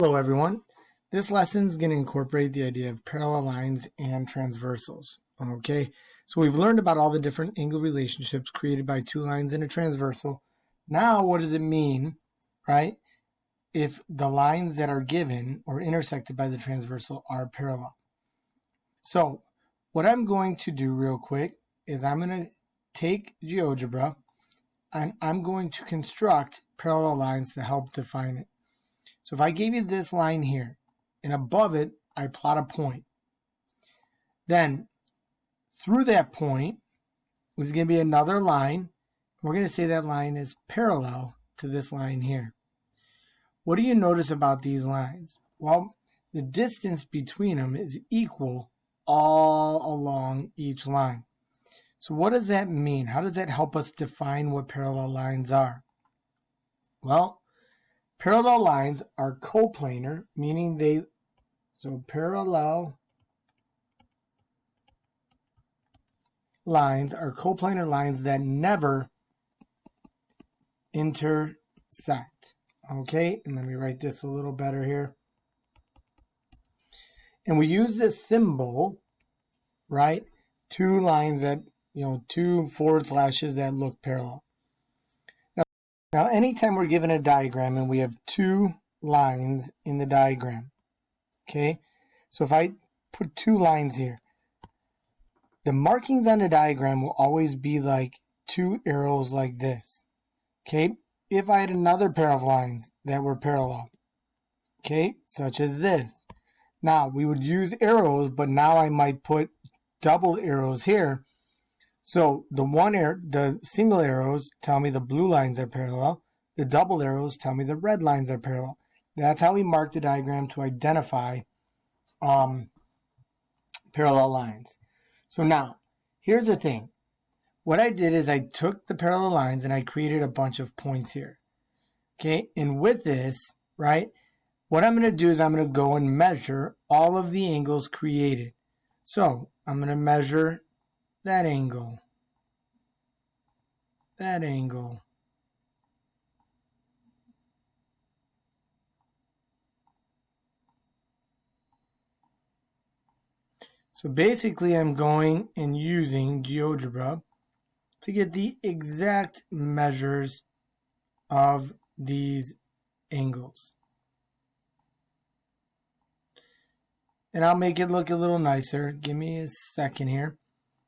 Hello everyone. This lesson is going to incorporate the idea of parallel lines and transversals. Okay, so we've learned about all the different angle relationships created by two lines in a transversal. Now what does it mean, right, if the lines that are given or intersected by the transversal are parallel? So what I'm going to do real quick is I'm going to take GeoGebra and I'm going to construct parallel lines to help define it. So if I gave you this line here, and above it, I plot a point. Then, through that point, is going to be another line. We're going to say that line is parallel to this line here. What do you notice about these lines? Well, the distance between them is equal all along each line. So what does that mean? How does that help us define what parallel lines are? Well, parallel lines are coplanar, meaning parallel lines are coplanar lines that never intersect. Okay, and let me write this a little better here. And we use this symbol, right? Two lines that, two forward slashes that look parallel. Now, anytime we're given a diagram and we have two lines in the diagram, okay? So if I put two lines here, the markings on the diagram will always be like two arrows like this, okay? If I had another pair of lines that were parallel, okay, such as this. Now, we would use arrows, but now I might put double arrows here. So the single arrows tell me the blue lines are parallel. The double arrows tell me the red lines are parallel. That's how we mark the diagram to identify parallel lines. So now, here's the thing. What I did is I took the parallel lines and I created a bunch of points here. Okay, and with this, right, what I'm going to do is I'm going to go and measure all of the angles created. So I'm going to measure that angle, that angle. So basically I'm going and using GeoGebra to get the exact measures of these angles. And I'll make it look a little nicer. Give me a second here.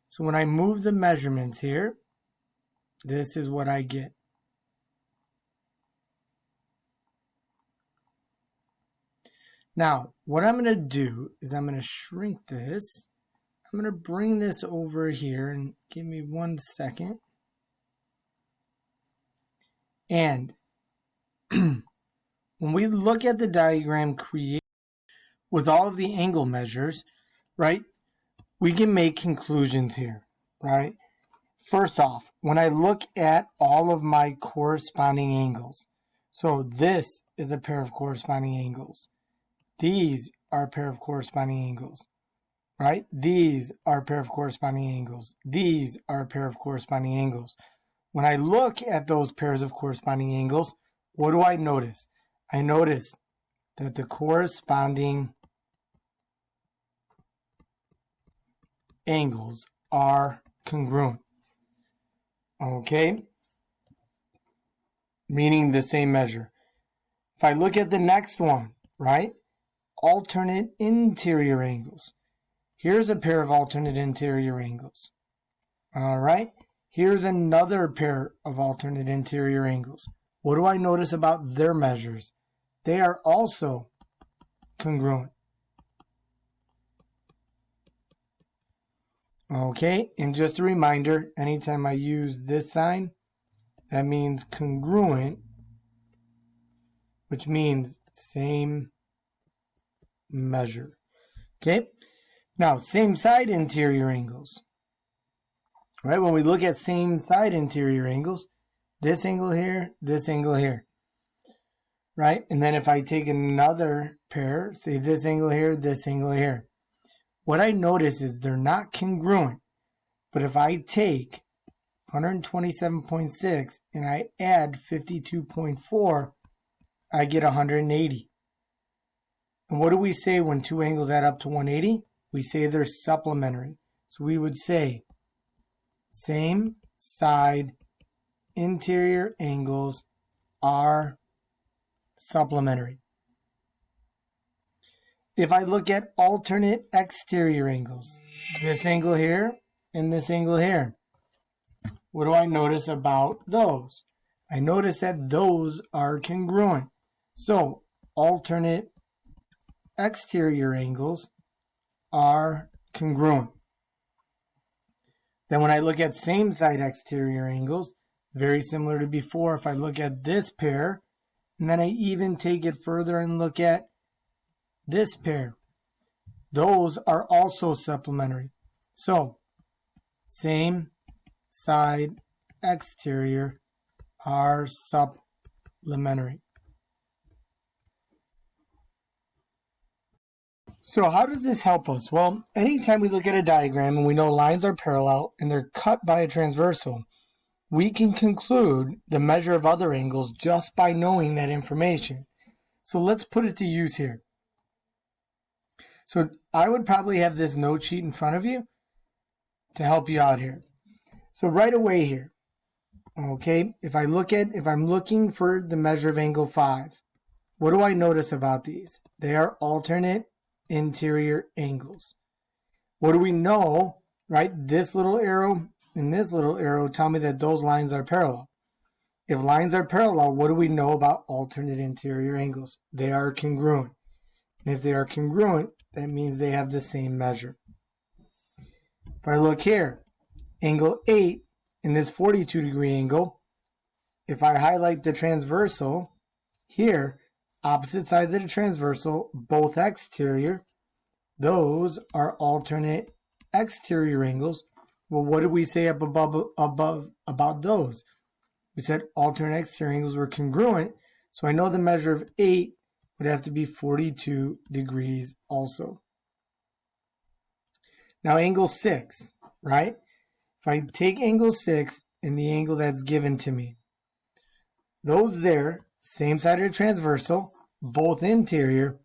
So when I move the measurements here, this is what I get. Now, what I'm going to do is I'm going to shrink this. I'm going to bring this over here and give me 1 second. And when we look at the diagram created with all of the angle measures, right, we can make conclusions here, right? First off, when I look at all of my corresponding angles, so this is a pair of corresponding angles. These are a pair of corresponding angles, right? These are a pair of corresponding angles. These are a pair of corresponding angles. When I look at those pairs of corresponding angles, what do I notice? I notice that the corresponding angles are congruent. Okay? Meaning the same measure. If I look at the next one, right? Alternate interior angles. Here's a pair of alternate interior angles. All right? Here's another pair of alternate interior angles. What do I notice about their measures? They are also congruent. Okay, and just a reminder, anytime I use this sign, that means congruent, which means same measure. Okay, now same side interior angles. Right, when we look at same side interior angles, this angle here, right? And then if I take another pair, say this angle here, what I notice is they're not congruent. But if I take 127.6 and I add 52.4, I get 180. And what do we say when two angles add up to 180? We say they're supplementary. So we would say same side interior angles are supplementary. If I look at alternate exterior angles, this angle here and this angle here, what do I notice about those? I notice that those are congruent. So alternate exterior angles are congruent. Then when I look at same side exterior angles, very similar to before, if I look at this pair, and then I even take it further and look at this pair, those are also supplementary. So same side exterior are supplementary. So how does this help us? Well, anytime we look at a diagram and we know lines are parallel and they're cut by a transversal, we can conclude the measure of other angles just by knowing that information. So let's put it to use here. So I would probably have this note sheet in front of you to help you out here. So right away here, okay, if I'm looking for the measure of angle 5, what do I notice about these? They are alternate interior angles. What do we know, right? This little arrow and this little arrow tell me that those lines are parallel. If lines are parallel, what do we know about alternate interior angles? They are congruent. And if they are congruent, that means they have the same measure. If I look here, angle 8 in this 42-degree angle, if I highlight the transversal here, opposite sides of the transversal, both exterior, those are alternate exterior angles. Well, what did we say up above about those? We said alternate exterior angles were congruent, so I know the measure of 8 would have to be 42 degrees also. Now angle 6, right? If I take angle 6 and the angle that's given to me, those there, same side of the transversal, both interior,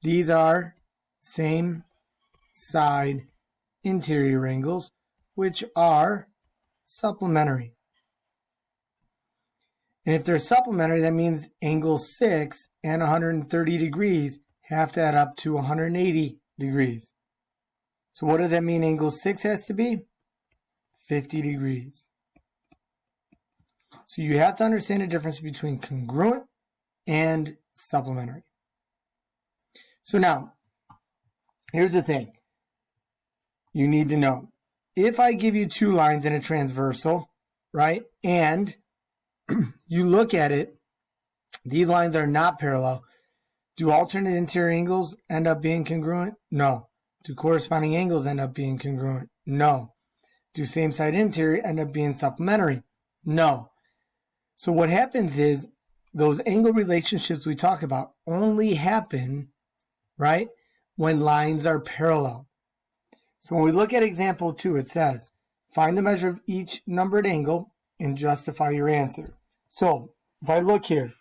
these are same side interior angles, which are supplementary. And if they're supplementary, that means angle 6 and 130 degrees have to add up to 180 degrees. So what does that mean angle 6 has to be? 50 degrees. So you have to understand the difference between congruent and supplementary. So now, here's the thing you need to know. If I give you two lines in a transversal, right, and you look at it, these lines are not parallel. Do alternate interior angles end up being congruent? No. Do corresponding angles end up being congruent? No. Do same side interior end up being supplementary? No. So what happens is those angle relationships we talk about only happen, right, when lines are parallel. So when we look at example 2, it says, find the measure of each numbered angle and justify your answer. So if I look here,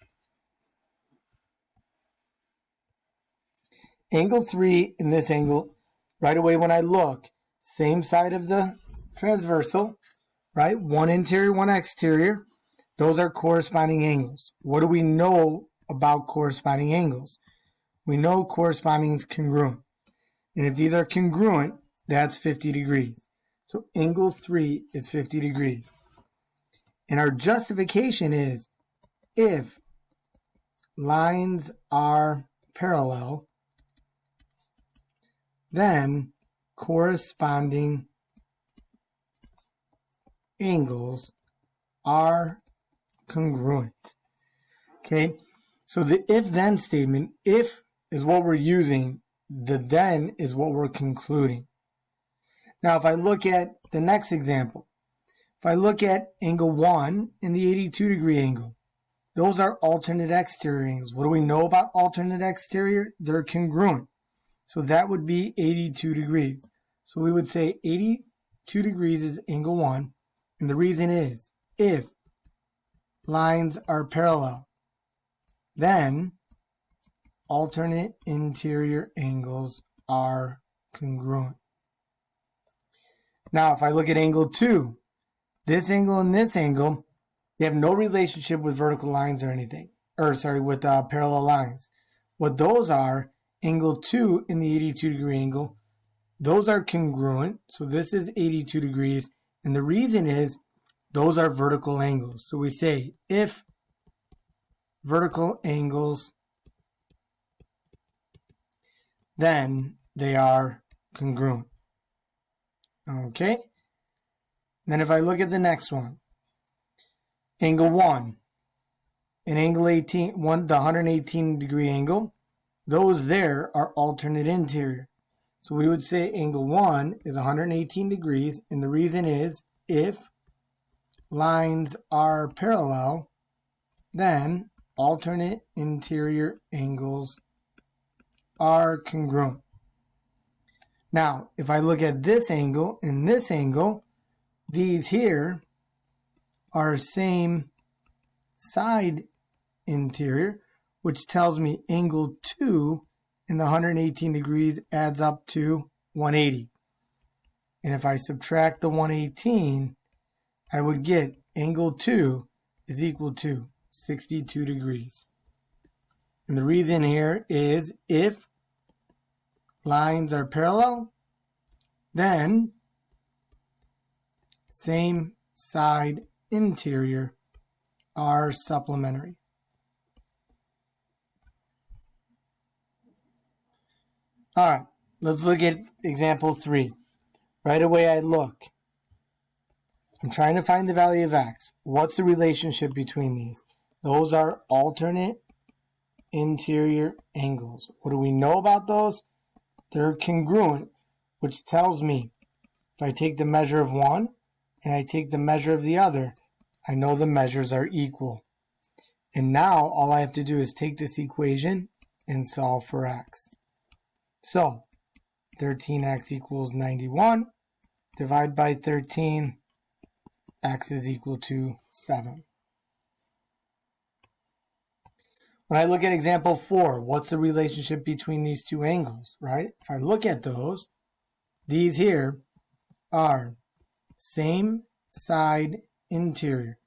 angle 3 in this angle, right away when I look, same side of the transversal, right? One interior, one exterior. Those are corresponding angles. What do we know about corresponding angles? We know corresponding is congruent. And if these are congruent, that's 50 degrees. So angle 3 is 50 degrees. And our justification is if lines are parallel, then corresponding angles are congruent. Okay, so the if-then statement, if is what we're using, the then is what we're concluding. Now, if I look at the next example, if I look at angle 1 and the 82-degree angle, those are alternate exterior angles. What do we know about alternate exterior? They're congruent. So that would be 82 degrees. So we would say 82 degrees is angle 1. And the reason is, if lines are parallel, then alternate interior angles are congruent. Now, if I look at angle 2, this angle and this angle, they have no relationship with vertical lines or anything. With parallel lines. What those are, angle 2 in the 82 degree angle, those are congruent. So this is 82 degrees. And the reason is those are vertical angles. So we say if vertical angles, then they are congruent. Okay? Then if I look at the next one, angle 1 and angle 18, the 118 degree angle, those there are alternate interior. So we would say angle 1 is 118 degrees, and the reason is if lines are parallel, then alternate interior angles are congruent. Now, if I look at this angle and this angle, these here are same side interior, which tells me angle 2 in the 118 degrees adds up to 180. And if I subtract the 118, I would get angle 2 is equal to 62 degrees. And the reason here is if lines are parallel, then same side interior are supplementary. All right, let's look at example 3. Right away I look. I'm trying to find the value of x. What's the relationship between these? Those are alternate interior angles. What do we know about those? They're congruent, which tells me if I take the measure of one and I take the measure of the other, I know the measures are equal. And now all I have to do is take this equation and solve for x. So 13x equals 91. Divide by 13, x is equal to 7. When I look at example 4, what's the relationship between these two angles, right? If I look at those, these here are same side interior,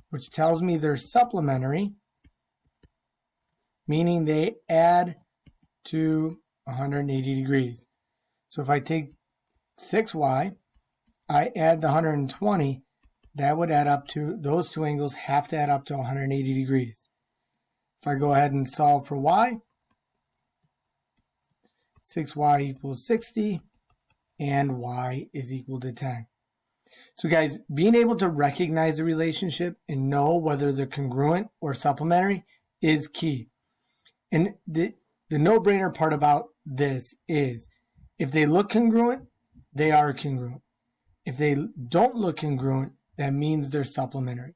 which tells me they're supplementary, meaning they add to 180 degrees. So if I take 6y, I add the 120, that would add up to, those two angles have to add up to 180 degrees. If I go ahead and solve for y, 6y equals 60, and y is equal to 10. So guys, being able to recognize the relationship and know whether they're congruent or supplementary is key. And the no-brainer part about this is, if they look congruent, they are congruent. If they don't look congruent, that means they're supplementary.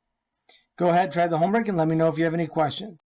Go ahead, try the homework, and let me know if you have any questions.